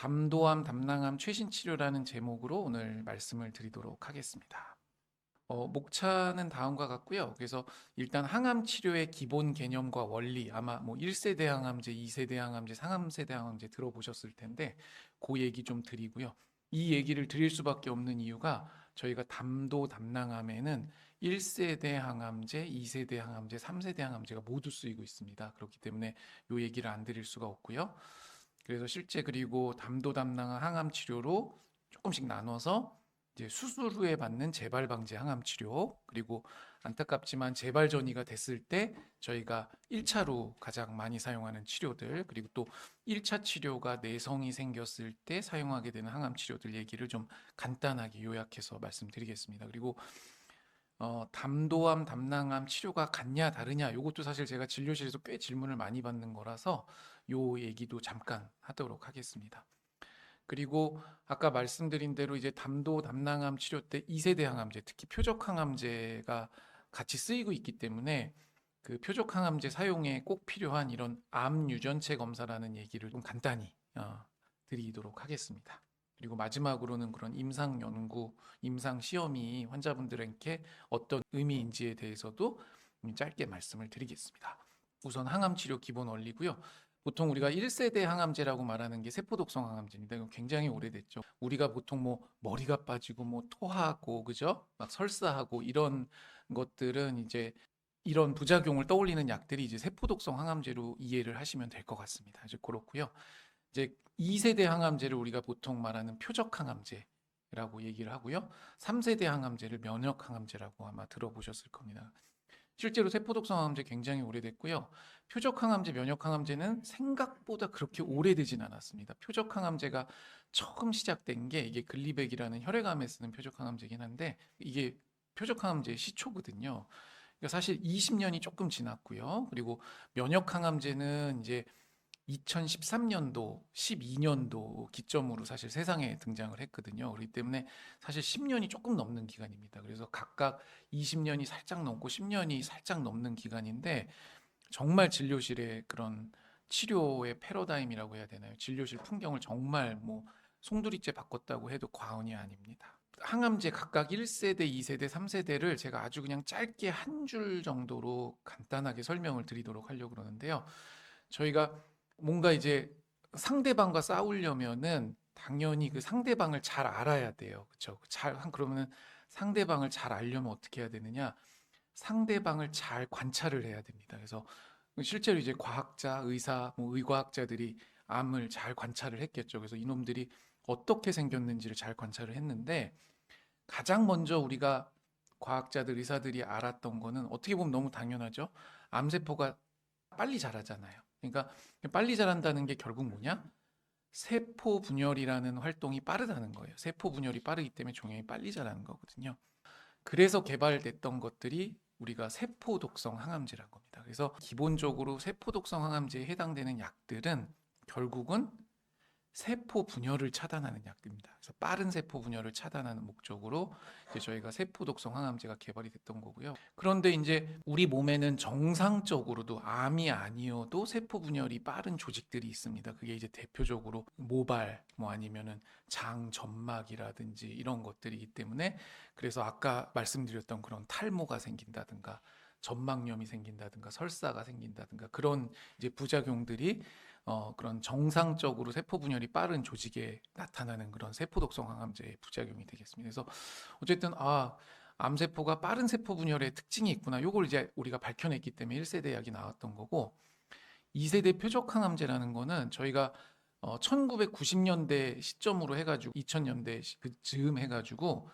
담도암, 담낭암 최신 치료라는 제목으로 오늘 말씀을 드리도록 하겠습니다. 목차는 다음과 같고요. 그래서 일단 항암 치료의 기본 개념과 원리, 아마 뭐 1세대 항암제, 2세대 항암제, 3세대 항암제 들어보셨을 텐데 그 얘기 좀 드리고요. 이 얘기를 드릴 수밖에 없는 이유가 저희가 담도, 담낭암에는 1세대 항암제, 2세대 항암제, 3세대 항암제가 모두 쓰이고 있습니다. 그렇기 때문에 이 얘기를 안 드릴 수가 없고요. 그래서 실제 그리고 담도 담낭 항암 치료로 조금씩 나눠서 이제 수술 후에 받는 재발 방지 항암 치료, 그리고 안타깝지만 재발 전이가 됐을 때 저희가 1차로 가장 많이 사용하는 치료들, 그리고 또 1차 치료가 내성이 생겼을 때 사용하게 되는 항암 치료들 얘기를 좀 간단하게 요약해서 말씀드리겠습니다. 그리고 담도암, 담낭암 치료가 같냐 다르냐, 이것도 사실 제가 진료실에서 꽤 질문을 많이 받는 거라서 요 얘기도 잠깐 하도록 하겠습니다. 그리고 아까 말씀드린 대로 이제 담도, 담낭암 치료 때 2세대 항암제, 특히 표적 항암제가 같이 쓰이고 있기 때문에 그 표적 항암제 사용에 꼭 필요한 이런 암 유전체 검사라는 얘기를 좀 간단히 드리도록 하겠습니다. 그리고 마지막으로는 그런 임상 연구, 임상 시험이 환자분들에게 어떤 의미인지에 대해서도 짧게 말씀을 드리겠습니다. 우선 항암 치료 기본 원리고요. 보통 우리가 1세대 항암제라고 말하는 게 세포독성 항암제입니다. 이거 굉장히 오래됐죠. 우리가 보통 뭐 머리가 빠지고 뭐 토하고 그죠? 막 설사하고 이런 것들은 이제 이런 부작용을 떠올리는 약들이 이제 세포독성 항암제로 이해를 하시면 될 것 같습니다. 이제 그렇고요. 이제 2세대 항암제를 우리가 보통 말하는 표적 항암제라고 얘기를 하고요. 3세대 항암제를 면역 항암제라고 아마 들어보셨을 겁니다. 실제로 세포독성 항암제 굉장히 오래됐고요. 표적 항암제, 면역 항암제는 생각보다 그렇게 오래되진 않았습니다. 표적 항암제가 처음 시작된 게 이게 글리백이라는 혈액암에 쓰는 표적 항암제긴 한데 이게 표적 항암제의 시초거든요. 그러니까 사실 20년이 조금 지났고요. 그리고 면역 항암제는 이제 2013년도, 12년도 기점으로 사실 세상에 등장을 했거든요. 그렇기 때문에 사실 10년이 조금 넘는 기간입니다. 그래서 각각 20년이 살짝 넘고 10년이 살짝 넘는 기간인데 정말 진료실의 그런 치료의 패러다임이라고 해야 되나요? 진료실 풍경을 정말 뭐 송두리째 바꿨다고 해도 과언이 아닙니다. 항암제 각각 1세대, 2세대, 3세대를 제가 아주 그냥 짧게 한 줄 정도로 간단하게 설명을 드리도록 하려고 그러는데요. 저희가 뭔가 이제 상대방과 싸우려면은 당연히 그 상대방을 잘 알아야 돼요. 그렇죠? 그러면은 상대방을 잘 알려면 어떻게 해야 되느냐? 상대방을 잘 관찰을 해야 됩니다. 그래서 실제로 이제 과학자, 의사, 뭐 의과학자들이 암을 잘 관찰을 했겠죠. 그래서 이놈들이 어떻게 생겼는지를 잘 관찰을 했는데 가장 먼저 우리가 과학자들, 의사들이 알았던 거는 어떻게 보면 너무 당연하죠. 암세포가 빨리 자라잖아요. 그러니까 빨리 자란다는 게 결국 뭐냐? 세포 분열이라는 활동이 빠르다는 거예요. 세포 분열이 빠르기 때문에 종양이 빨리 자라는 거거든요. 그래서 개발됐던 것들이 우리가 세포 독성 항암제라는 겁니다. 그래서 기본적으로 세포 독성 항암제에 해당되는 약들은 결국은 세포 분열을 차단하는 약입니다. 그래서 빠른 세포 분열을 차단하는 목적으로 이제 저희가 세포 독성 항암제가 개발이 됐던 거고요. 그런데 이제 우리 몸에는 정상적으로도 암이 아니어도 세포 분열이 빠른 조직들이 있습니다. 그게 이제 대표적으로 모발, 뭐 아니면은 장 점막이라든지 이런 것들이기 때문에 그래서 아까 말씀드렸던 그런 탈모가 생긴다든가 점막염이 생긴다든가 설사가 생긴다든가 그런 이제 부작용들이 그런 정상적으로 세포 분열이 빠른 조직에 나타나는 그런 세포 독성 항암제의 부작용이 되겠습니다. 그래서 어쨌든 암세포가 빠른 세포 분열의 특징이 있구나. 요걸 이제 우리가 밝혀냈기 때문에 1세대 약이 나왔던 거고 2세대 표적 항암제라는 거는 저희가 1990년대 시점으로 해가지고 2000년대 그 즈음 해가지고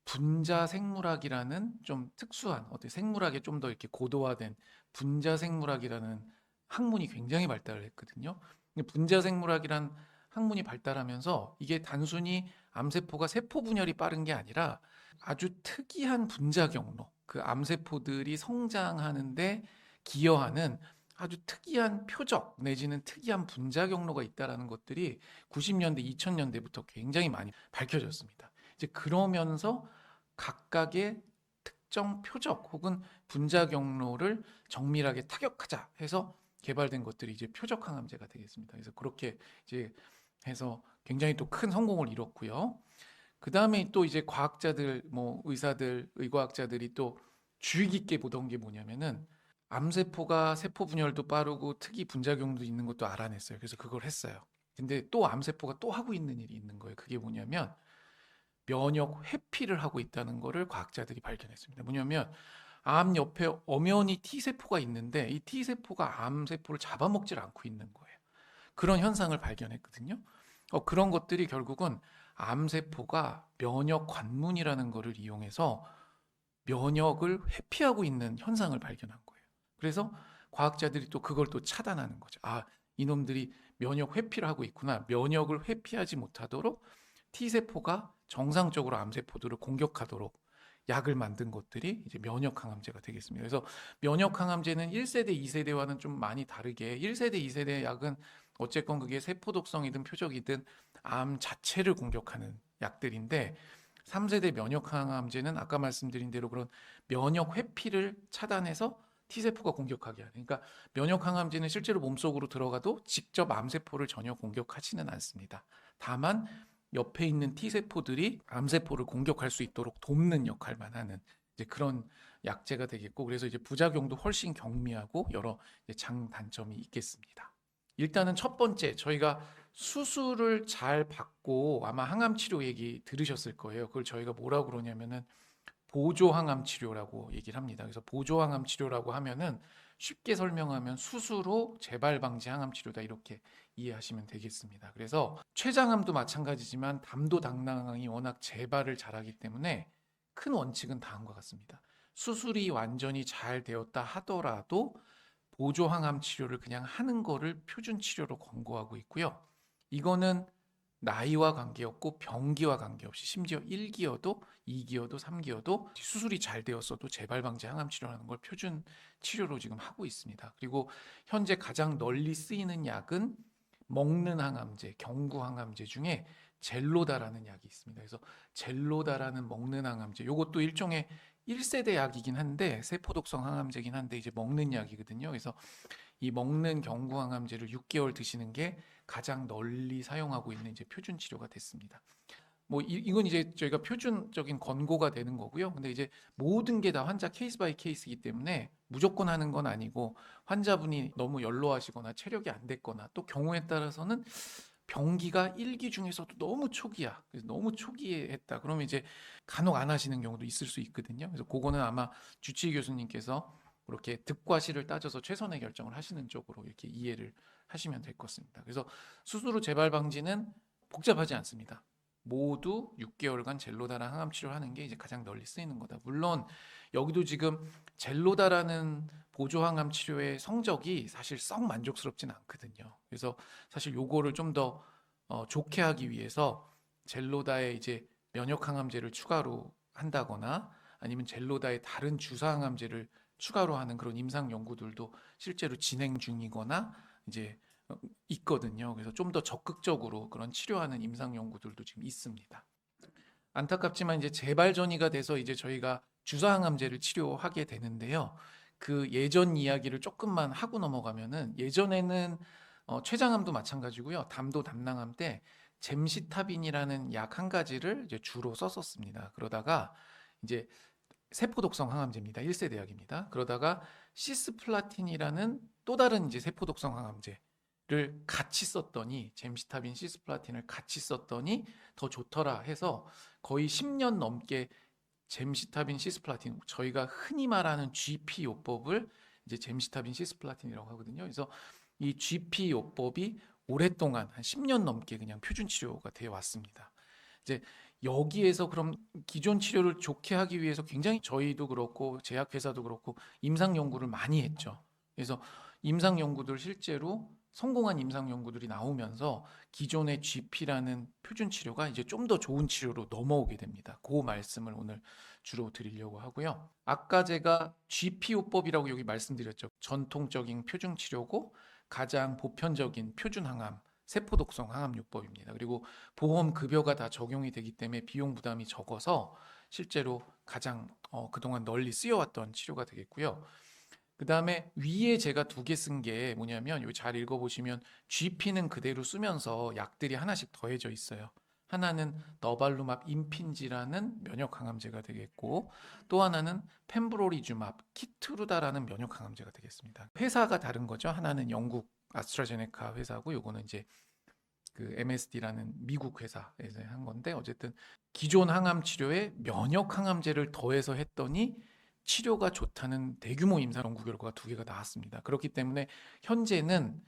분자 생물학이라는 좀 특수한 생물학에 좀 더 이렇게 고도화된 분자 생물학이라는 학문이 굉장히 발달을 했거든요. 분자 생물학이란 학문이 발달하면서 이게 단순히 암세포가 세포 분열이 빠른 게 아니라 아주 특이한 분자 경로, 그 암세포들이 성장하는데 기여하는 아주 특이한 표적 내지는 특이한 분자 경로가 있다라는 것들이 90년대, 2000년대부터 굉장히 많이 밝혀졌습니다. 이제 그러면서 각각의 특정 표적 혹은 분자 경로를 정밀하게 타격하자 해서 개발된 것들이 이제 표적 항암제가 되겠습니다. 그래서 그렇게 이제 해서 굉장히 또 큰 성공을 이뤘고요. 그 다음에 또 이제 과학자들, 뭐 의사들, 의과학자들이 또 주의 깊게 보던 게 뭐냐면은 암세포가 세포 분열도 빠르고 특이 분작용도 있는 것도 알아냈어요. 그래서 그걸 했어요. 근데 또 암세포가 또 하고 있는 일이 있는 거예요. 그게 뭐냐면 면역 회피를 하고 있다는 거를 과학자들이 발견했습니다. 뭐냐면 암 옆에 엄연히 T세포가 있는데 이 T세포가 암세포를 잡아먹질 않고 있는 거예요. 그런 현상을 발견했거든요. 그런 것들이 결국은 암세포가 면역 관문이라는 것을 이용해서 면역을 회피하고 있는 현상을 발견한 거예요. 그래서 과학자들이 또 그걸 또 차단하는 거죠. 아, 이놈들이 면역 회피를 하고 있구나. 면역을 회피하지 못하도록 T세포가 정상적으로 암세포들을 공격하도록 약을 만든 것들이 이제 면역 항암제가 되겠습니다. 그래서 면역 항암제는 1세대, 2세대와는 좀 많이 다르게 1세대, 2세대 약은 어쨌건 그게 세포 독성이든 표적이든 암 자체를 공격하는 약들인데 3세대 면역 항암제는 아까 말씀드린 대로 그런 면역 회피를 차단해서 T세포가 공격하게 하는. 그러니까 면역 항암제는 실제로 몸속으로 들어가도 직접 암세포를 전혀 공격하지는 않습니다. 다만 옆에 있는 T세포들이 암세포를 공격할 수 있도록 돕는 역할만 하는 이제 그런 약제가 되겠고, 그래서 이제 부작용도 훨씬 경미하고 여러 장단점이 있겠습니다. 일단은 첫 번째, 저희가 수술을 잘 받고 아마 항암 치료 얘기 들으셨을 거예요. 그걸 저희가 뭐라고 그러냐면은 보조 항암 치료라고 얘기를 합니다. 그래서 보조 항암 치료라고 하면은 쉽게 설명하면 수술 후 재발 방지 항암 치료다 이렇게 이해하시면 되겠습니다. 그래서 췌장암도 마찬가지지만 담도 당당항이 워낙 재발을 잘하기 때문에 큰 원칙은 다음과 같습니다. 수술이 완전히 잘 되었다 하더라도 보조 항암 치료를 그냥 하는 거를 표준 치료로 권고하고 있고요. 이거는 나이와 관계없고 병기와 관계없이 심지어 1기여도 2기여도 3기여도 수술이 잘 되었어도 재발 방지 항암 치료라는 걸 표준 치료로 지금 하고 있습니다. 그리고 현재 가장 널리 쓰이는 약은 먹는 항암제, 경구 항암제 중에 젤로다라는 약이 있습니다. 그래서 젤로다라는 먹는 항암제, 이것도 일종의 1세대 약이긴 한데 세포 독성 항암제긴 한데 이제 먹는 약이거든요. 그래서 이 먹는 경구항암제를 6개월 드시는 게 가장 널리 사용하고 있는 이제 표준 치료가 됐습니다. 뭐 이건 이제 저희가 표준적인 권고가 되는 거고요. 근데 이제 모든 게 다 환자 케이스 바이 케이스이기 때문에 무조건 하는 건 아니고 환자분이 너무 연로하시거나 체력이 안 됐거나 또 경우에 따라서는 병기가 1기 중에서도 너무 초기야. 그래서 너무 초기에 했다. 그러면 이제 간혹 안 하시는 경우도 있을 수 있거든요. 그래서 그거는 아마 주치의 교수님께서 그렇게 득과 실을 따져서 최선의 결정을 하시는 쪽으로 이렇게 이해를 하시면 될 것 같습니다. 그래서 수술 후 재발 방지는 복잡하지 않습니다. 모두 6개월간 젤로다랑 항암 치료를 하는 게 이제 가장 널리 쓰이는 거다. 물론 여기도 지금 젤로다라는 보조 항암 치료의 성적이 사실 썩 만족스럽진 않거든요. 그래서 사실 요거를 좀 더 좋게 하기 위해서 젤로다에 이제 면역 항암제를 추가로 한다거나 아니면 젤로다에 다른 주사 항암제를 추가로 하는 그런 임상 연구들도 실제로 진행 중이거나 이제 있거든요. 그래서 좀 더 적극적으로 그런 치료하는 임상 연구들도 지금 있습니다. 안타깝지만 이제 재발 전이가 돼서 이제 저희가 주사 항암제를 치료하게 되는데요. 그 예전 이야기를 조금만 하고 넘어가면은 예전에는 췌장암도 마찬가지고요. 담도 담낭암 때 젬시타빈이라는 약 한 가지를 이제 주로 썼었습니다. 그러다가 이제 세포 독성 항암제입니다. 1세대 약입니다. 그러다가 시스플라틴이라는 또 다른 이제 세포 독성 항암제를 같이 썼더니 젬시타빈, 시스플라틴을 같이 썼더니 더 좋더라 해서 거의 10년 넘게 젬시타빈, 시스플라틴 저희가 흔히 말하는 GP 요법을 이제 젬시타빈, 시스플라틴이라고 하거든요. 그래서 이 GP 요법이 오랫동안 한 10년 넘게 그냥 표준 치료가 되어 왔습니다. 이제 여기에서 그럼 기존 치료를 좋게 하기 위해서 굉장히 저희도 그렇고 제약회사도 그렇고 임상 연구를 많이 했죠. 그래서 임상 연구들 실제로 성공한 임상 연구들이 나오면서 기존의 GP라는 표준 치료가 이제 좀 더 좋은 치료로 넘어오게 됩니다. 그 말씀을 오늘 주로 드리려고 하고요. 아까 제가 GP요법이라고 여기 말씀드렸죠. 전통적인 표준 치료고 가장 보편적인 표준 항암 세포 독성 항암요법입니다. 그리고 보험 급여가 다 적용이 되기 때문에 비용 부담이 적어서 실제로 가장 그동안 널리 쓰여왔던 치료가 되겠고요. 그다음에 위에 제가 두 개 쓴 게 뭐냐면 요 잘 읽어보시면 GP는 그대로 쓰면서 약들이 하나씩 더해져 있어요. 하나는 너발루맙 임핀지라는 면역 항암제가 되겠고 또 하나는 펜브로리주맙 키트루다라는 면역 항암제가 되겠습니다. 회사가 다른 거죠. 하나는 영국 아스트라제네카 회사고 요거는 이제 그 MSD라는 미국 회사에서 한 건데 어쨌든 기존 항암 치료에 면역 항암제를 더해서 했더니 치료가 좋다는 대규모 임상 연구 결과가 두 개가 나왔습니다. 그렇기 때문에 현재는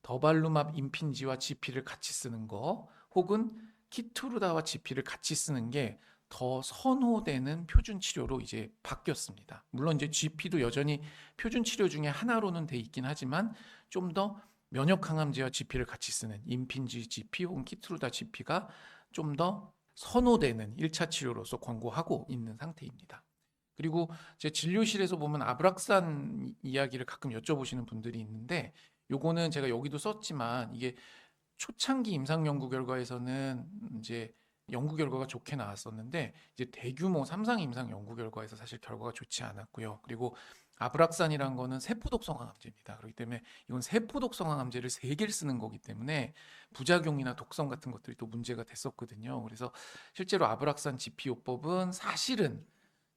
더발루맙 임핀지와 GP를 같이 쓰는 거 혹은 키투르다와 GP를 같이 쓰는 게 더 선호되는 표준 치료로 이제 바뀌었습니다. 물론 이제 GP도 여전히 표준 치료 중에 하나로는 돼 있긴 하지만 좀 더 면역 항암제와 GP를 같이 쓰는 임핀지 GP 혹은 키투르다 GP가 좀 더 선호되는 1차 치료로서 권고하고 있는 상태입니다. 그리고 제 진료실에서 보면 아브락산 이야기를 가끔 여쭤보시는 분들이 있는데 요거는 제가 여기도 썼지만 이게 초창기 임상 연구 결과에서는 이제 연구 결과가 좋게 나왔었는데 이제 대규모 3상 임상 연구 결과에서 사실 결과가 좋지 않았고요. 그리고 아브락산이란 거는 세포독성 항암제입니다. 그렇기 때문에 이건 세포독성 항암제를 3개를 쓰는 거기 때문에 부작용이나 독성 같은 것들이 또 문제가 됐었거든요. 그래서 실제로 아브락산 GP요법은 사실은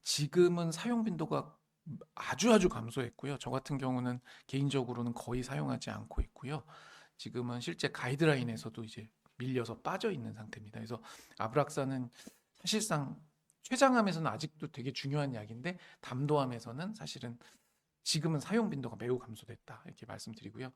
지금은 사용 빈도가 아주 감소했고요. 저 같은 경우는 개인적으로는 거의 사용하지 않고 있고요. 지금은 실제 가이드라인에서도 이제 밀려서 빠져 있는 상태입니다. 그래서 아브락산은 사실상 췌장암에서는 아직도 되게 중요한 약인데 담도암에서는 사실은 지금은 사용 빈도가 매우 감소됐다 이렇게 말씀드리고요.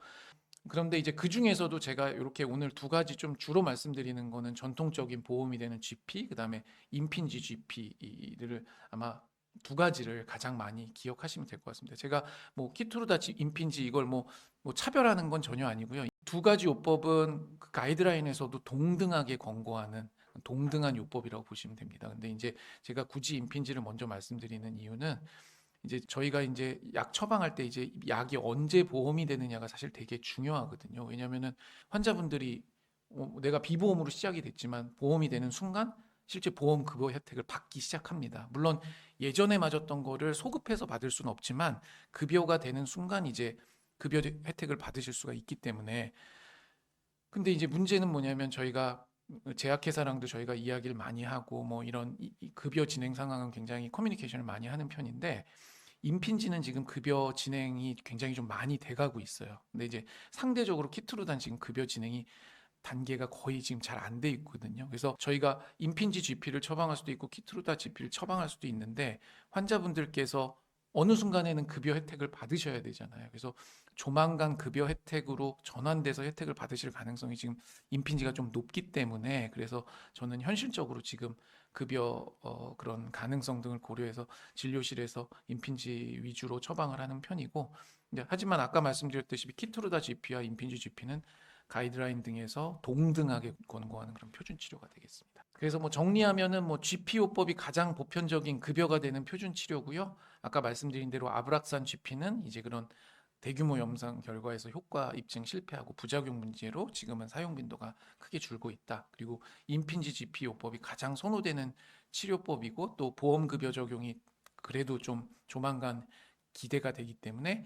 그런데 이제 그 중에서도 제가 이렇게 오늘 두 가지 좀 주로 말씀드리는 거는 전통적인 보험이 되는 GP, 그다음에 임핀지 GP를 아마 두 가지를 가장 많이 기억하시면 될 것 같습니다. 제가 뭐 키투르다 임핀지 이걸 뭐 차별하는 건 전혀 아니고요. 두 가지 요법은 그 가이드라인에서도 동등하게 권고하는 동등한 요법이라고 보시면 됩니다. 근데 이제 제가 굳이 임핀지를 먼저 말씀드리는 이유는 이제 저희가 이제 약 처방할 때 이제 약이 언제 보험이 되느냐가 사실 되게 중요하거든요. 왜냐면은 환자분들이 내가 비보험으로 시작이 됐지만 보험이 되는 순간 실제 보험 급여 혜택을 받기 시작합니다. 물론 예전에 맞았던 거를 소급해서 받을 수는 없지만 급여가 되는 순간 이제 급여 혜택을 받으실 수가 있기 때문에 근데 이제 문제는 뭐냐면 저희가 제약회사랑도 저희가 이야기를 많이 하고 뭐 이런 이 급여 진행 상황은 굉장히 커뮤니케이션을 많이 하는 편인데 임핀지는 지금 급여 진행이 굉장히 좀 많이 돼가고 있어요. 근데 이제 상대적으로 키트루단 지금 급여 진행이 단계가 거의 지금 잘 안 돼 있거든요. 그래서 저희가 임핀지 GP를 처방할 수도 있고 키트루다 GP를 처방할 수도 있는데 환자분들께서 어느 순간에는 급여 혜택을 받으셔야 되잖아요. 그래서 조만간 급여 혜택으로 전환돼서 혜택을 받으실 가능성이 지금 임핀지가 좀 높기 때문에 그래서 저는 현실적으로 지금 급여 그런 가능성 등을 고려해서 진료실에서 임핀지 위주로 처방을 하는 편이고 하지만 아까 말씀드렸듯이 키트루다 GP와 임핀지 GP는 가이드라인 등에서 동등하게 권고하는 그런 표준 치료가 되겠습니다. 그래서 뭐 정리하면은 뭐 GP요법이 가장 보편적인 급여가 되는 표준 치료고요. 아까 말씀드린 대로 아브락산 GP는 이제 그런 대규모 임상 결과에서 효과 입증 실패하고 부작용 문제로 지금은 사용 빈도가 크게 줄고 있다. 그리고 임핀지 GP요법이 가장 선호되는 치료법이고 또 보험 급여 적용이 그래도 좀 조만간 기대가 되기 때문에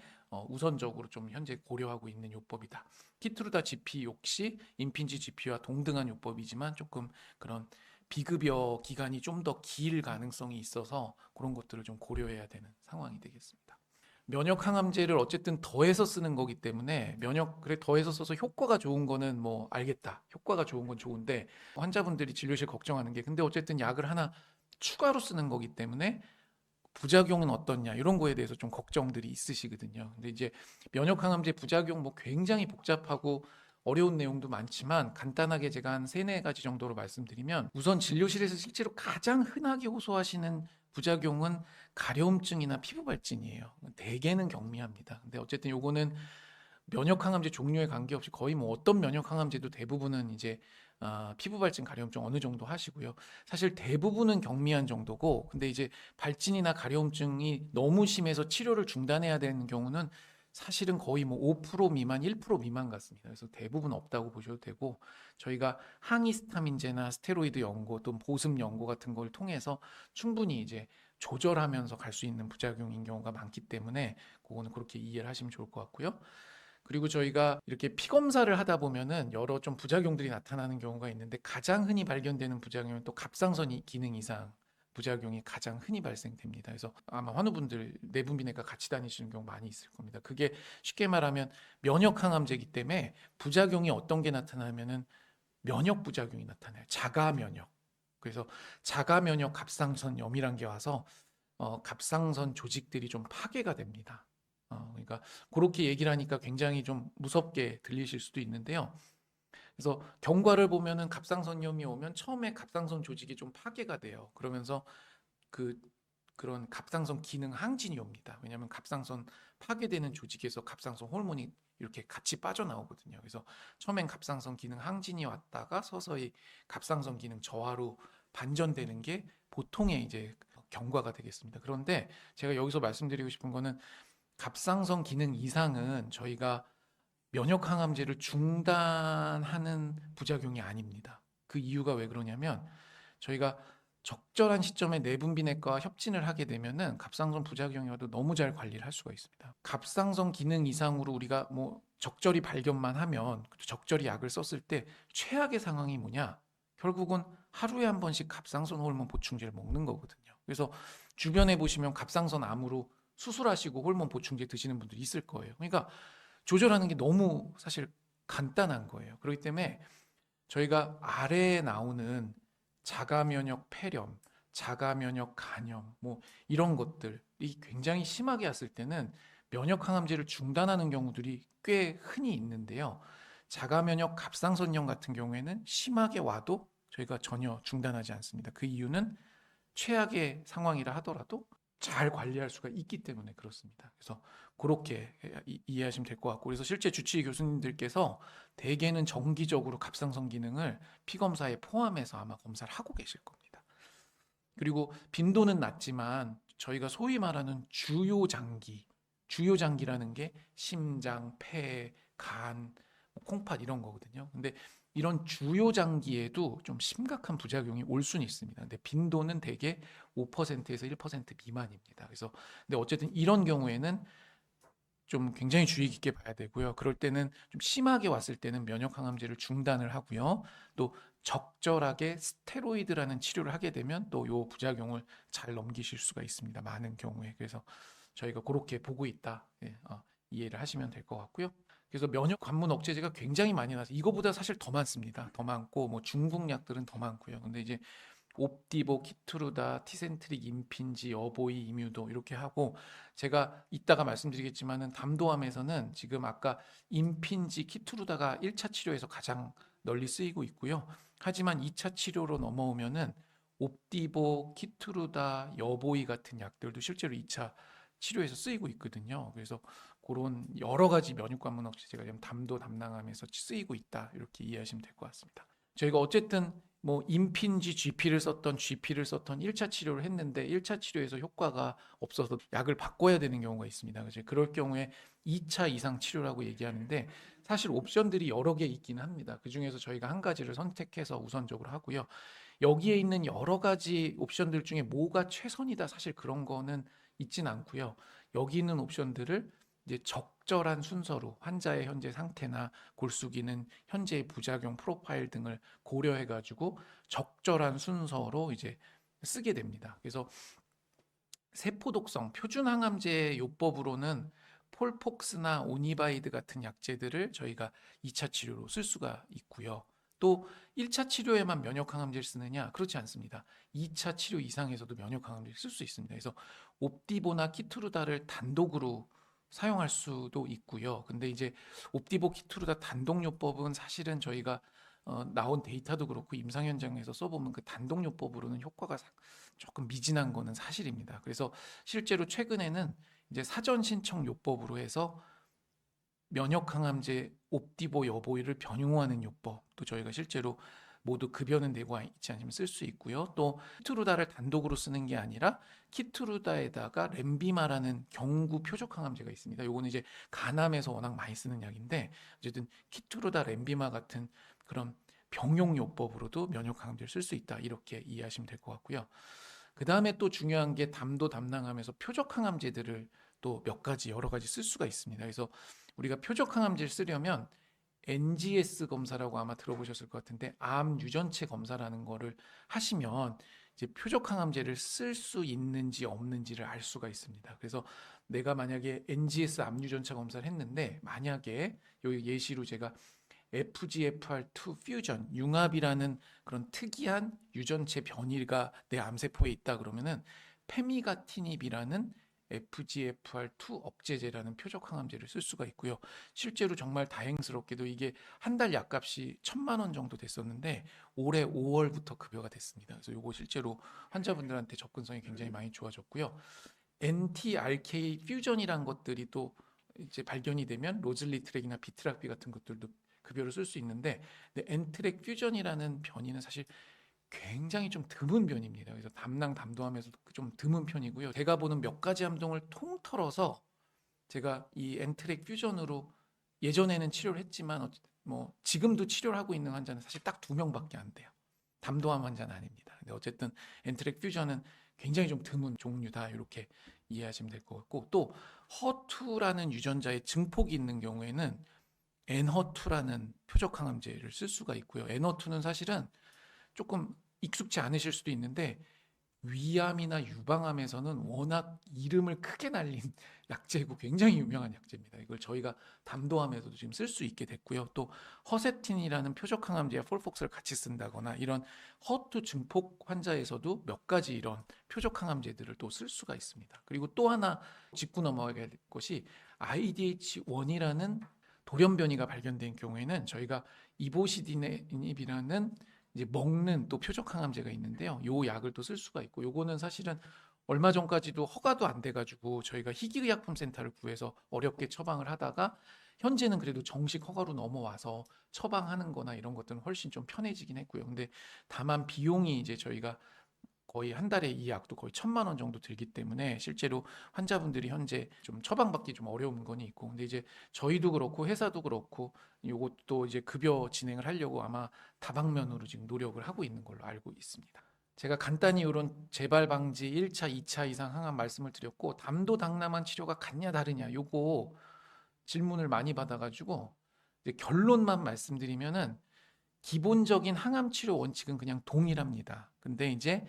우선적으로 좀 현재 고려하고 있는 요법이다. 키트루다 GP 역시 임핀지 GP와 동등한 요법이지만 조금 그런 비급여 기간이 좀 더 길 가능성이 있어서 그런 것들을 좀 고려해야 되는 상황이 되겠습니다. 면역 항암제를 어쨌든 더해서 쓰는 거기 때문에 그래 더해서 써서 효과가 좋은 거는 뭐 알겠다. 효과가 좋은 건 좋은데 환자분들이 진료실 걱정하는 게 근데 어쨌든 약을 하나 추가로 쓰는 거기 때문에 부작용은 어떻냐 이런 거에 대해서 좀 걱정들이 있으시거든요. 근데 이제 면역 항암제 부작용 뭐 굉장히 복잡하고 어려운 내용도 많지만 간단하게 제가 한 3-4가지 정도로 말씀드리면 우선 진료실에서 실제로 가장 흔하게 호소하시는 부작용은 가려움증이나 피부 발진이에요. 대개는 경미합니다. 근데 어쨌든 요거는 면역 항암제 종류에 관계없이 거의 뭐 어떤 면역 항암제도 대부분은 이제 피부 발진 가려움증 어느 정도 하시고요. 사실 대부분은 경미한 정도고 근데 이제 발진이나 가려움증이 너무 심해서 치료를 중단해야 되는 경우는 사실은 거의 뭐 5% 미만, 1% 미만 같습니다. 그래서 대부분 없다고 보셔도 되고 저희가 항히스타민제나 스테로이드 연고 또 보습 연고 같은 걸 통해서 충분히 이제 조절하면서 갈 수 있는 부작용인 경우가 많기 때문에 그거는 그렇게 이해를 하시면 좋을 것 같고요. 그리고 저희가 이렇게 피 검사를 하다 보면은 여러 좀 부작용들이 나타나는 경우가 있는데 가장 흔히 발견되는 부작용은 또 갑상선 기능 이상 부작용이 가장 흔히 발생됩니다. 그래서 아마 환우분들 내분비내과 같이 다니시는 경우 많이 있을 겁니다. 그게 쉽게 말하면 면역 항암제이기 때문에 부작용이 어떤 게 나타나면은 면역 부작용이 나타나요. 자가 면역. 그래서 자가 면역 갑상선염이란 게 와서 갑상선 조직들이 좀 파괴가 됩니다. 그러니까 그렇게 얘기를 하니까 굉장히 좀 무섭게 들리실 수도 있는데요. 그래서 경과를 보면은 갑상선염이 오면 처음에 갑상선 조직이 좀 파괴가 돼요. 그러면서 그 그런 갑상선 기능 항진이 옵니다. 왜냐하면 갑상선 파괴되는 조직에서 갑상선 호르몬이 이렇게 같이 빠져나오거든요. 그래서 처음엔 갑상선 기능 항진이 왔다가 서서히 갑상선 기능 저하로 반전되는 게 보통의 이제 경과가 되겠습니다. 그런데 제가 여기서 말씀드리고 싶은 거는 갑상선 기능 이상은 저희가 면역 항암제를 중단하는 부작용이 아닙니다. 그 이유가 왜 그러냐면 저희가 적절한 시점에 내분비내과와 협진을 하게 되면은 갑상선 부작용이 와도 너무 잘 관리를 할 수가 있습니다. 갑상선 기능 이상으로 우리가 뭐 적절히 발견만 하면 적절히 약을 썼을 때 최악의 상황이 뭐냐? 결국은 하루에 한 번씩 갑상선 호르몬 보충제를 먹는 거거든요. 그래서 주변에 보시면 갑상선 암으로 수술하시고 호르몬 보충제 드시는 분들이 있을 거예요. 그러니까 조절하는 게 너무 사실 간단한 거예요. 그렇기 때문에 저희가 아래에 나오는 자가면역 폐렴, 자가면역 간염, 뭐 이런 것들이 굉장히 심하게 왔을 때는 면역 항암제를 중단하는 경우들이 꽤 흔히 있는데요. 자가면역 갑상선염 같은 경우에는 심하게 와도 저희가 전혀 중단하지 않습니다. 그 이유는 최악의 상황이라 하더라도 잘 관리할 수가 있기 때문에 그렇습니다. 그래서 그렇게 이해하시면 될 것 같고, 그래서 실제 주치의 교수님들께서 대개는 정기적으로 갑상선 기능을 피 검사에 포함해서 아마 검사를 하고 계실 겁니다. 그리고 빈도는 낮지만 저희가 소위 말하는 주요 장기라는 게 심장, 폐, 간, 콩팥 이런 거거든요. 근데 이런 주요 장기에도 좀 심각한 부작용이 올 수는 있습니다. 근데 빈도는 대개 5%에서 1% 미만입니다. 그래서 근데 어쨌든 이런 경우에는 좀 굉장히 주의 깊게 봐야 되고요. 그럴 때는 좀 심하게 왔을 때는 면역 항암제를 중단을 하고요. 또 적절하게 스테로이드라는 치료를 하게 되면 또 요 부작용을 잘 넘기실 수가 있습니다. 많은 경우에. 그래서 저희가 그렇게 보고 있다. 예, 이해를 하시면 될 것 같고요. 그래서 면역 관문 억제제가 굉장히 많이 나서 이거보다 사실 더 많습니다. 더 많고 뭐 중국 약들은 더 많고요. 근데 이제 옵디보, 키트루다, 티센트릭, 임핀지, 어보이, 이뮤도 이렇게 하고 제가 이따가 말씀드리겠지만은 담도암에서는 지금 아까 임핀지, 키트루다가 1차 치료에서 가장 널리 쓰이고 있고요. 하지만 2차 치료로 넘어오면은 옵디보, 키트루다, 여보이 같은 약들도 실제로 2차 치료에서 쓰이고 있거든요. 그래서 그런 여러 가지 면역관문 억제제가 지금 담도 담낭암에서 쓰이고 있다. 이렇게 이해하시면 될 것 같습니다. 저희가 어쨌든 뭐 임핀지 GP를 썼던 GP를 썼던 1차 치료를 했는데 1차 치료에서 효과가 없어서 약을 바꿔야 되는 경우가 있습니다. 그래서 그럴 경우에 2차 이상 치료라고 얘기하는데 사실 옵션들이 여러 개 있기는 합니다. 그중에서 저희가 한 가지를 선택해서 우선적으로 하고요. 여기에 있는 여러 가지 옵션들 중에 뭐가 최선이다 사실 그런 거는 있진 않고요. 여기 있는 옵션들을 이제 적절한 순서로 환자의 현재 상태나 골수 기능, 현재의 부작용 프로파일 등을 고려해 가지고 적절한 순서로 이제 쓰게 됩니다. 그래서 세포 독성 표준 항암제 요법으로는 폴폭스나 오니바이드 같은 약제들을 저희가 2차 치료로 쓸 수가 있고요. 또 1차 치료에만 면역 항암제를 쓰느냐? 그렇지 않습니다. 2차 치료 이상에서도 면역 항암제를 쓸 수 있습니다. 그래서 옵디보나 키트루다를 단독으로 사용할 수도 있고요. 근데 이제 옵디보 키트루다 단독요법은 사실은 저희가 나온 데이터도 그렇고 임상 현장에서 써보면 그 단독요법으로는 효과가 조금 미진한 거는 사실입니다. 그래서 실제로 최근에는 이제 사전 신청 요법으로 해서 면역 항암제 옵디보 여보이를 변용하는 요법도 저희가 실제로 모두 급여는 내고 있지 않으면 쓸 수 있고요. 또 키트루다를 단독으로 쓰는 게 아니라 키트루다에다가 렘비마라는 경구 표적 항암제가 있습니다. 요거는 이제 간암에서 워낙 많이 쓰는 약인데 어쨌든 키트루다 렘비마 같은 그런 병용 요법으로도 면역 항암제를 쓸 수 있다. 이렇게 이해하시면 될 것 같고요. 그 다음에 또 중요한 게 담도 담낭암에서 표적 항암제들을 또 몇 가지 여러 가지 쓸 수가 있습니다. 그래서 우리가 표적 항암제를 쓰려면 NGS 검사라고 아마 들어보셨을 것 같은데 암 유전체 검사라는 거를 하시면 이제 표적 항암제를 쓸 수 있는지 없는지를 알 수가 있습니다. 그래서 내가 만약에 NGS 암 유전체 검사를 했는데 만약에 여기 예시로 제가 FGFR2 퓨전 융합이라는 그런 특이한 유전체 변이가 내 암세포에 있다 그러면은 페미가티닙이라는 FGFR2 억제제라는 표적 항암제를 쓸 수가 있고요. 실제로 정말 다행스럽게도 이게 한 달 약값이 1,000만 원 정도 됐었는데 올해 5월부터 급여가 됐습니다. 그래서 이거 실제로 환자분들한테 접근성이 굉장히 많이 좋아졌고요. NTRK 퓨전이란 것들이 또 이제 발견이 되면 로즐리 트랙이나 비트락비 같은 것들도 급여를 쓸 수 있는데 엔트랙 퓨전이라는 변이는 사실 굉장히 좀 드문 변입니다. 그래서 담낭 담도암에서도 좀 드문 편이고요. 제가 보는 몇 가지 암종을 통틀어서 제가 이 엔트랙 퓨전으로 예전에는 치료를 했지만 뭐 지금도 치료를 하고 있는 환자는 사실 딱 2명밖에 안 돼요. 담도암 환자는 아닙니다. 근데 어쨌든 엔트랙 퓨전은 굉장히 좀 드문 종류다 이렇게 이해하시면 될 것 같고 또 허투라는 유전자의 증폭이 있는 경우에는 엔허투라는 표적 항암제를 쓸 수가 있고요. 엔허투는 사실은 조금 익숙치 않으실 수도 있는데 위암이나 유방암에서는 워낙 이름을 크게 날린 약제고 굉장히 유명한 약제입니다. 이걸 저희가 담도암에서도 지금 쓸 수 있게 됐고요. 또 허세틴이라는 표적 항암제와 폴폭스를 같이 쓴다거나 이런 허투 증폭 환자에서도 몇 가지 이런 표적 항암제들을 또 쓸 수가 있습니다. 그리고 또 하나 짚고 넘어가야 될 것이 IDH1이라는 돌연 변이가 발견된 경우에는 저희가 이보시디neb이라는 이제 먹는 또 표적 항암제가 있는데요. 요 약을 또 쓸 수가 있고 요거는 사실은 얼마 전까지도 허가도 안 돼가지고 저희가 희귀의약품센터를 구해서 어렵게 처방을 하다가 현재는 그래도 정식 허가로 넘어와서 처방하는 거나 이런 것들은 훨씬 좀 편해지긴 했고요. 근데 다만 비용이 이제 저희가 거의 한 달에 이 약도 거의 1,000만 원 정도 들기 때문에 실제로 환자분들이 현재 좀 처방받기 좀 어려운 건 있고 근데 이제 저희도 그렇고 회사도 그렇고 요것도 이제 급여 진행을 하려고 아마 다방면으로 지금 노력을 하고 있는 걸로 알고 있습니다. 제가 간단히 이런 재발 방지 1차, 2차 이상 항암 말씀을 드렸고 담도 당남한 치료가 같냐 다르냐 요거 질문을 많이 받아가지고 이제 결론만 말씀드리면은 기본적인 항암 치료 원칙은 그냥 동일합니다. 근데 이제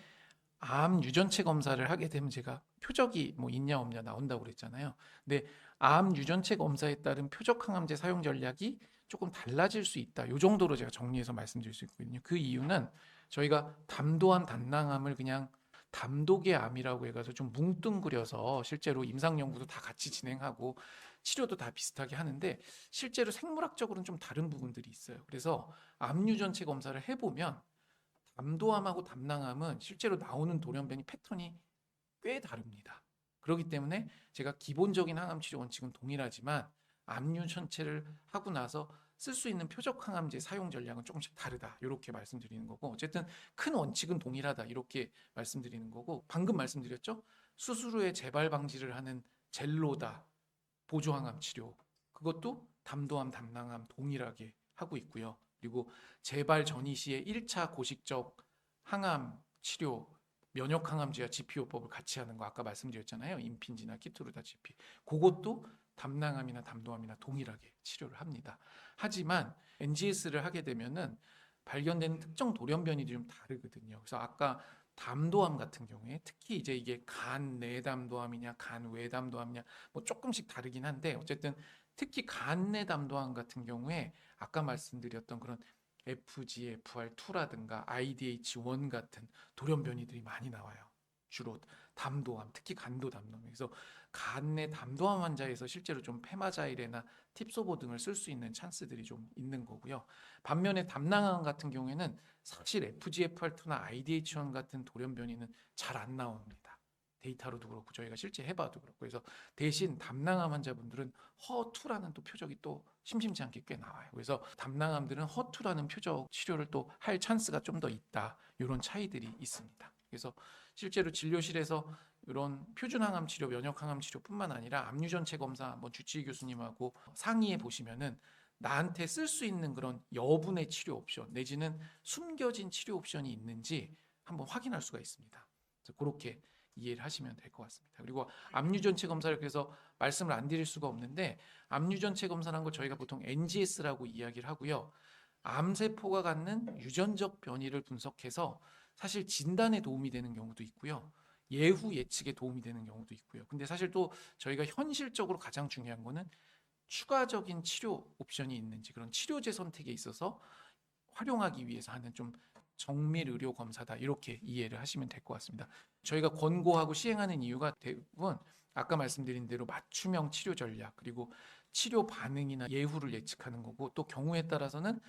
암 유전체 검사를 하게 되면 제가 표적이 뭐 있냐 없냐 나온다고 그랬잖아요. 근데 암 유전체 검사에 따른 표적 항암제 사용 전략이 조금 달라질 수 있다. 요 정도로 제가 정리해서 말씀드릴 수 있거든요. 그 이유는 저희가 담도암, 담낭암을 그냥 담독의 암이라고 해가지고 좀 뭉뚱그려서 실제로 임상 연구도 다 같이 진행하고 치료도 다 비슷하게 하는데 실제로 생물학적으로는 좀 다른 부분들이 있어요. 그래서 암 유전체 검사를 해보면 담도암하고 담낭암은 실제로 나오는 돌연변이 패턴이 꽤 다릅니다. 그렇기 때문에 제가 기본적인 항암 치료 원칙은 동일하지만 암류 전체를 하고 나서 쓸 수 있는 표적 항암제 사용 전략은 조금씩 다르다 이렇게 말씀드리는 거고 어쨌든 큰 원칙은 동일하다 이렇게 말씀드리는 거고 방금 말씀드렸죠? 수술 후에 재발 방지를 하는 젤로다 보조항암 치료 그것도 담도암, 담낭암 동일하게 하고 있고요. 그리고 재발 전이 시에 1차 고식적 항암 치료 면역 항암제와 GP요법을 같이 하는 거 아까 말씀드렸잖아요. 임핀지나 키토르다 GP. 그것도 담낭암이나 담도암이나 동일하게 치료를 합니다. 하지만 NGS를 하게 되면은 발견되는 특정 돌연변이들이 좀 다르거든요. 그래서 아까 담도암 같은 경우에 특히 이제 이게 간 내담도암이냐 간 외담도암이냐 뭐 조금씩 다르긴 한데 어쨌든 특히 간 내담도암 같은 경우에 아까 말씀드렸던 그런 FGFR2라든가 IDH1 같은 돌연변이들이 많이 나와요. 주로 담도암, 특히 간도 담도암. 그래서 간내 담도암 환자에서 실제로 좀 페마자일이나 팁소보 등을 쓸 수 있는 찬스들이 좀 있는 거고요. 반면에 담낭암 같은 경우에는 사실 FGFR2나 IDH1 같은 돌연변이는 잘 안 나옵니다. 데이터로도 그렇고 저희가 실제 해봐도 그렇고 그래서 대신 담낭암 환자분들은 허투라는 또 표적이 또 심심치 않게 꽤 나와요. 그래서 담낭암들은 허투라는 표적 치료를 또 할 찬스가 좀 더 있다. 이런 차이들이 있습니다. 그래서 실제로 진료실에서 이런 표준항암 치료, 면역항암 치료뿐만 아니라 암유전체 검사 한번 주치의 교수님하고 상의해 보시면은 나한테 쓸 수 있는 그런 여분의 치료 옵션 내지는 숨겨진 치료 옵션이 있는지 한번 확인할 수가 있습니다. 그래서 그렇게 이해를 하시면 될 것 같습니다. 그리고 압류 전체 검사를 그래서 말씀을 안 드릴 수가 없는데 압류 전체 검사라는 걸 저희가 보통 NGS라고 이야기를 하고요. 암세포가 갖는 유전적 변이를 분석해서 사실 진단에 도움이 되는 경우도 있고요. 예후 예측에 도움이 되는 경우도 있고요. 근데 사실 또 저희가 현실적으로 가장 중요한 거는 추가적인 치료 옵션이 있는지 그런 치료제 선택에 있어서 활용하기 위해서 하는 좀 정밀 의료 검사다 이렇게 이해를 하시면 될 것 같습니다. 저희가 권고하고 시행하는 이유가 대부분 아까 말씀드린 대로 맞춤형 치료 전략 그리고 치료 반응이나 예후를 예측하는 거고 또 경우에 따라서는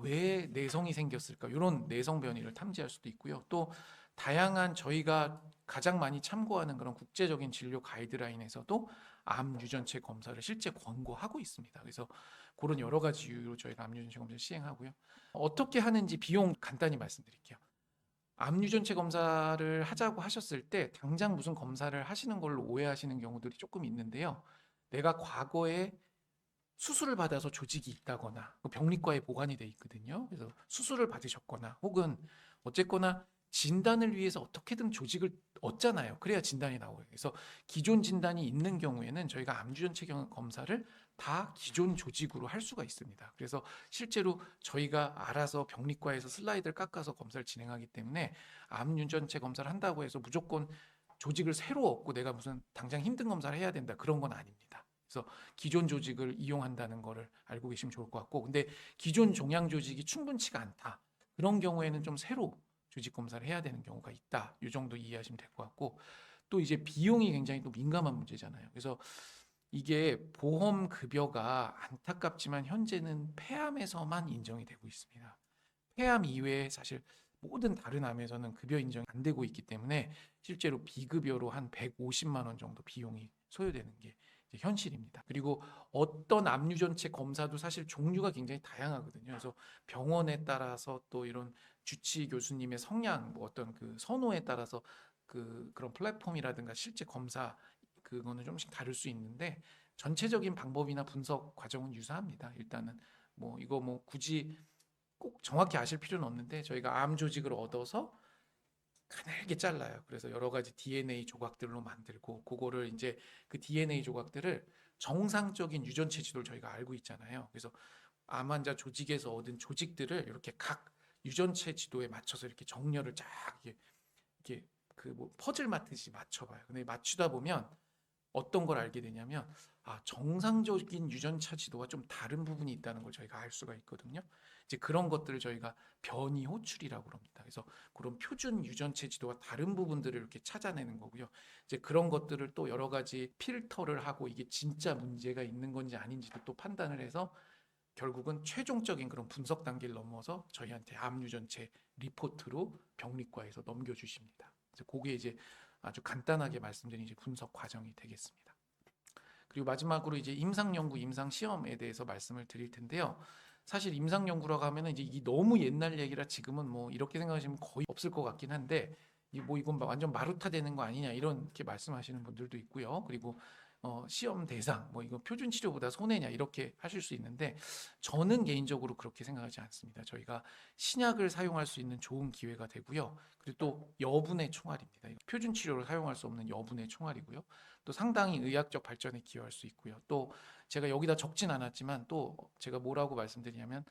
왜 내성이 생겼을까 이런 내성 변이를 탐지할 수도 있고요. 또 다양한 저희가 가장 많이 참고하는 그런 국제적인 진료 가이드라인에서도 암 유전체 검사를 실제 권고하고 있습니다. 그래서 그런 여러 가지 이유로 저희가 암 유전체 검사를 시행하고요. 어떻게 하는지 비용 간단히 말씀드릴게요. 암 유전체 검사를 하자고 하셨을 때 당장 무슨 검사를 하시는 걸로 오해하시는 경우들이 조금 있는데요. 내가 과거에 수술을 받아서 조직이 있다거나 병리과에 보관이 돼 있거든요. 그래서 수술을 받으셨거나 혹은 어쨌거나 진단을 위해서 어떻게든 조직을 얻잖아요. 그래야 진단이 나오요. 그래서 기존 진단이 있는 경우에는 저희가 암주전체 검사를 다 기존 조직으로 할 수가 있습니다. 그래서 실제로 저희가 알아서 병리과에서 슬라이드를 깎아서 검사를 진행하기 때문에 암유전체 검사를 한다고 해서 무조건 조직을 새로 얻고 내가 무슨 당장 힘든 검사를 해야 된다 그런 건 아닙니다. 그래서 기존 조직을 이용한다는 거를 알고 계시면 좋을 것 같고 근데 기존 종양 조직이 충분치가 않다. 그런 경우에는 좀 새로 조직 검사를 해야 되는 경우가 있다. 이 정도 이해하시면 될 것 같고 또 이제 비용이 굉장히 또 민감한 문제잖아요. 그래서 이게 보험 급여가 안타깝지만 현재는 폐암에서만 인정이 되고 있습니다. 폐암 이외에 사실 모든 다른 암에서는 급여 인정이 안 되고 있기 때문에 실제로 비급여로 한 150만 원 정도 비용이 소요되는 게 현실입니다. 그리고 어떤 암 유전체 검사도 사실 종류가 굉장히 다양하거든요. 그래서 병원에 따라서 또 이런 주치 교수님의 성향, 뭐 어떤 그 선호에 따라서 그런 플랫폼이라든가 실제 검사 그거는 조금씩 다를 수 있는데 전체적인 방법이나 분석 과정은 유사합니다. 일단은 뭐 이거 뭐 굳이 꼭 정확히 아실 필요는 없는데 저희가 암 조직을 얻어서 가늘게 잘라요. 그래서 여러 가지 DNA 조각들로 만들고 그거를 이제 그 DNA 조각들을 정상적인 유전체 지도를 저희가 알고 있잖아요. 그래서 암 환자 조직에서 얻은 조직들을 이렇게 각 유전체 지도에 맞춰서 이렇게 정렬을 쫙 이렇게 그 뭐 퍼즐 맞듯이 맞춰봐요. 근데 맞추다 보면 어떤 걸 알게 되냐면 정상적인 유전차 지도와 좀 다른 부분이 있다는 걸 저희가 알 수가 있거든요. 이제 그런 것들을 저희가 변이 호출이라고 합니다. 그래서 그런 표준 유전체 지도와 다른 부분들을 이렇게 찾아내는 거고요. 이제 그런 것들을 또 여러 가지 필터를 하고 이게 진짜 문제가 있는 건지 아닌지도 또 판단을 해서 결국은 최종적인 그런 분석 단계를 넘어서 저희한테 암 유전체 리포트로 병리과에서 넘겨주십니다. 그래서 그게 이제 아주 간단하게 말씀드린 이제 분석 과정이 되겠습니다. 그리고 마지막으로 이제 임상 연구, 임상 시험에 대해서 말씀을 드릴 텐데요. 사실 임상 연구라고 하면은 이제 이 너무 옛날 얘기라 지금은 뭐 이렇게 생각하시면 거의 없을 것 같긴 한데 이건 완전 마루타 되는 거 아니냐 이렇게 말씀하시는 분들도 있고요. 그리고 시험 대상 뭐 이거 표준 치료보다 손해냐 이렇게 하실 수 있는데 저는 개인적으로 그렇게 생각하지 않습니다. 저희가 신약을 사용할 수 있는 좋은 기회가 되고요. 그리고 또 여분의 총알입니다. 표준 치료로 사용할 수 없는 여분의 총알이고요. 또 상당히 의학적 발전에 기여할 수 있고요. 또 제가 여기다 적진 않았지만 또 제가 뭐라고 말씀드리냐면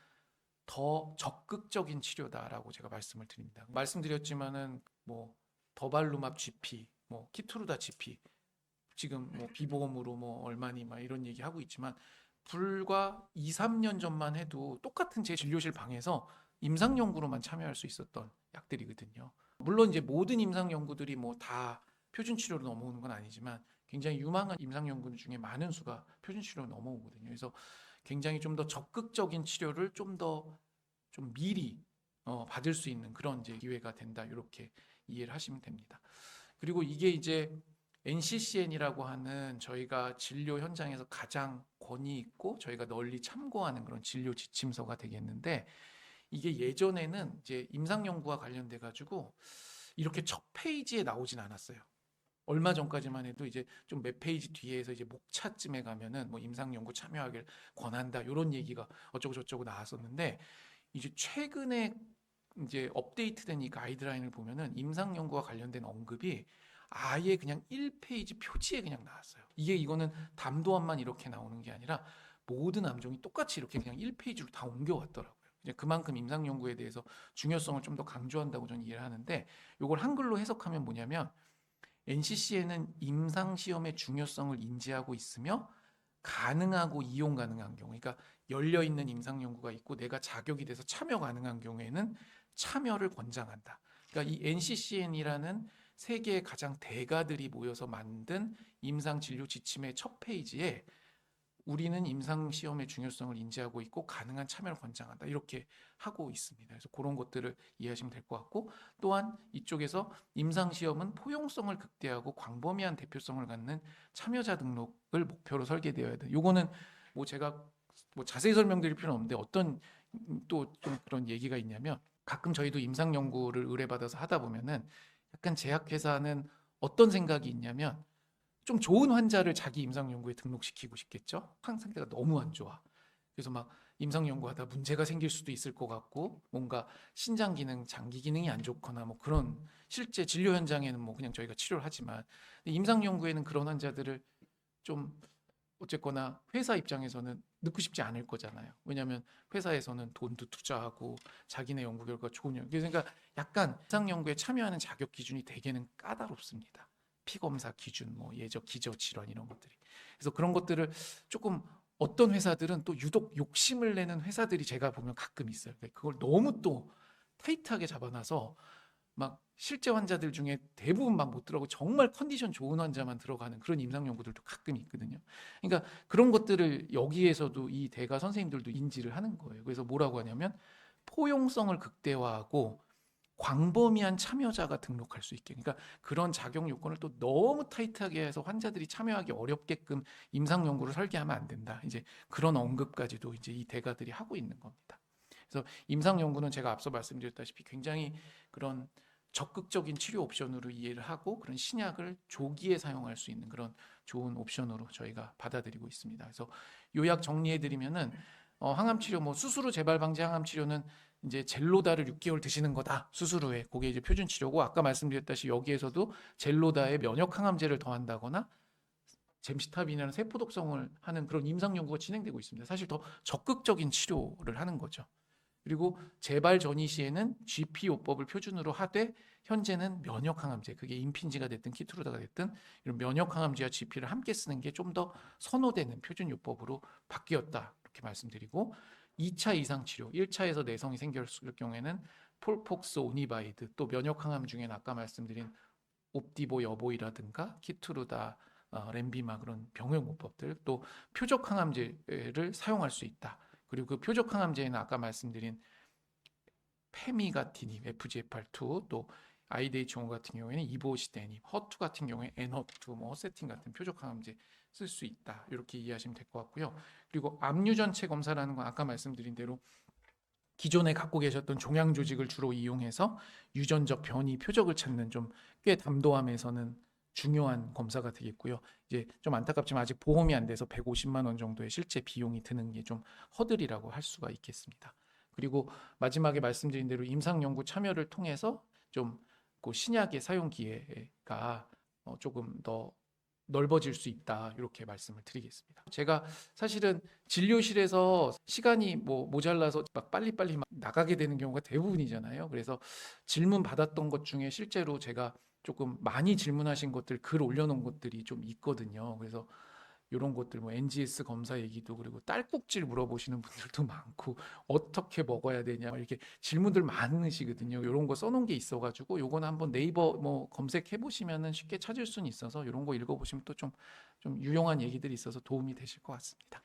더 적극적인 치료다라고 제가 말씀을 드립니다. 말씀드렸지만은 뭐 더발루맙 GP, 뭐 키투르다 GP 지금 뭐 비보험으로 뭐 얼마니 막 이런 얘기 하고 있지만 불과 2, 3년 전만 해도 똑같은 제 진료실 방에서 임상 연구로만 참여할 수 있었던 약들이거든요. 물론 이제 모든 임상 연구들이 뭐 다 표준 치료로 넘어오는 건 아니지만 굉장히 유망한 임상 연구 중에 많은 수가 표준 치료로 넘어오거든요. 그래서 굉장히 좀 더 적극적인 치료를 좀 더 좀 미리 받을 수 있는 그런 이제 기회가 된다. 이렇게 이해를 하시면 됩니다. 그리고 이게 이제 NCCN이라고 하는 저희가 진료 현장에서 가장 권위 있고 저희가 널리 참고하는 그런 진료 지침서가 되겠는데 이게 예전에는 이제 임상 연구와 관련돼 가지고 이렇게 첫 페이지에 나오진 않았어요. 얼마 전까지만 해도 이제 좀 몇 페이지 뒤에서 이제 목차쯤에 가면은 뭐 임상 연구 참여하길 권한다 이런 얘기가 어쩌고 저쩌고 나왔었는데 이제 최근에 이제 업데이트된 이 가이드라인을 보면은 임상 연구와 관련된 언급이 아예 그냥 1페이지 표지에 그냥 나왔어요. 이거는 담도암만 이렇게 나오는 게 아니라 모든 암종이 똑같이 이렇게 그냥 1페이지로 다 옮겨왔더라고요. 이제 그만큼 임상 연구에 대해서 중요성을 좀 더 강조한다고 저는 이해를 하는데, 이걸 한글로 해석하면 뭐냐면 NCC에는 임상 시험의 중요성을 인지하고 있으며 가능하고 이용 가능한 경우, 그러니까 열려 있는 임상 연구가 있고 내가 자격이 돼서 참여 가능한 경우에는 참여를 권장한다. 그러니까 이 NCCN이라는 세계의 가장 대가들이 모여서 만든 임상 진료 지침의 첫 페이지에 우리는 임상 시험의 중요성을 인지하고 있고 가능한 참여를 권장한다, 이렇게 하고 있습니다. 그래서 그런 것들을 이해하시면 될 것 같고, 또한 이쪽에서 임상 시험은 포용성을 극대화하고 광범위한 대표성을 갖는 참여자 등록을 목표로 설계되어야 돼. 요거는 뭐 제가 뭐 자세히 설명드릴 필요는 없는데, 어떤 또 좀 그런 얘기가 있냐면, 가끔 저희도 임상 연구를 의뢰받아서 하다 보면은 약간 제약회사는 어떤 생각이 있냐면, 좀 좋은 환자를 자기 임상 연구에 등록시키고 싶겠죠. 항 상태가 너무 안 좋아. 그래서 막 임상 연구하다 문제가 생길 수도 있을 것 같고, 뭔가 신장 기능, 장기 기능이 안 좋거나 뭐 그런, 실제 진료 현장에는 뭐 그냥 저희가 치료를 하지만 임상 연구에는 그런 환자들을 좀 어쨌거나 회사 입장에서는 넣고 싶지 않을 거잖아요. 왜냐하면 회사에서는 돈도 투자하고 자기네 연구 결과 좋은 연구, 그러니까 약간 임상 연구에 참여하는 자격 기준이 대개는 까다롭습니다. 피검사 기준, 뭐 예적 기저 질환 이런 것들이. 그래서 그런 것들을 조금, 어떤 회사들은 또 유독 욕심을 내는 회사들이 제가 보면 가끔 있어요. 그걸 너무 또 타이트하게 잡아놔서 막 실제 환자들 중에 대부분 막 못 들어가고 정말 컨디션 좋은 환자만 들어가는 그런 임상 연구들도 가끔 있거든요. 그러니까 그런 것들을 여기에서도 이 대가 선생님들도 인지를 하는 거예요. 그래서 뭐라고 하냐면 포용성을 극대화하고 광범위한 참여자가 등록할 수 있게, 그러니까 그런 자격 요건을 또 너무 타이트하게 해서 환자들이 참여하기 어렵게끔 임상 연구를 설계하면 안 된다. 이제 그런 언급까지도 이제 이 대가들이 하고 있는 겁니다. 그래서 임상 연구는 제가 앞서 말씀드렸다시피 굉장히 그런 적극적인 치료 옵션으로 이해를 하고, 그런 신약을 조기에 사용할 수 있는 그런 좋은 옵션으로 저희가 받아들이고 있습니다. 그래서 요약 정리해 드리면은 항암 치료, 뭐 수술 후 재발 방지 항암 치료는 이제 젤로다를 6개월 드시는 거다, 수술 후에. 그게 이제 표준 치료고, 아까 말씀드렸다시피 여기에서도 젤로다에 면역 항암제를 더한다거나 젬시타빈이라는 세포 독성을 하는 그런 임상 연구가 진행되고 있습니다. 사실 더 적극적인 치료를 하는 거죠. 그리고 재발 전이 시에는 GP요법을 표준으로 하되, 현재는 면역 항암제, 그게 임핀지가 됐든 키트루다가 됐든 이런 면역 항암제와 GP를 함께 쓰는 게 좀 더 선호되는 표준 요법으로 바뀌었다, 이렇게 말씀드리고, 2차 이상 치료, 1차에서 내성이 생겼을 경우에는 폴폭스, 오니바이드, 또 면역 항암 중에는 아까 말씀드린 옵디보 여보이라든가 키트루다, 렘비마, 그런 병용 요법들, 또 표적 항암제를 사용할 수 있다. 그리고 그 표적 항암제에는 아까 말씀드린 페미가티닙, FGFR2, 또 IDH5 같은 경우에는 이보시데닙, 허투 같은 경우에 엔허투, 뭐 허세틴 같은 표적 항암제 쓸 수 있다, 이렇게 이해하시면 될 것 같고요. 그리고 압류 전체 검사라는 건 아까 말씀드린 대로 기존에 갖고 계셨던 종양 조직을 주로 이용해서 유전적 변이 표적을 찾는 좀 꽤 담도암에서는 중요한 검사가 되겠고요. 이제 좀 안타깝지만 아직 보험이 안 돼서 150만 원 정도의 실제 비용이 드는 게 좀 허들이라고 할 수가 있겠습니다. 그리고 마지막에 말씀드린 대로 임상 연구 참여를 통해서 좀 그 신약의 사용 기회가 조금 더 넓어질 수 있다, 이렇게 말씀을 드리겠습니다. 제가 사실은 진료실에서 시간이 뭐 모자라서 막 빨리빨리 막 나가게 되는 경우가 대부분이잖아요. 그래서 질문 받았던 것 중에 실제로 제가 조금 많이 질문하신 것들, 글 올려놓은 것들이 좀 있거든요. 그래서 이런 것들, 뭐 NGS 검사 얘기도, 그리고 딸꾹질 물어보시는 분들도 많고, 어떻게 먹어야 되냐, 이렇게 질문들 많으시거든요. 이런 거 써놓은 게 있어가지고 요거는 한번 네이버 뭐 검색해 보시면은 쉽게 찾을 수는 있어서 이런 거 읽어보시면 또 좀 유용한 얘기들이 있어서 도움이 되실 것 같습니다.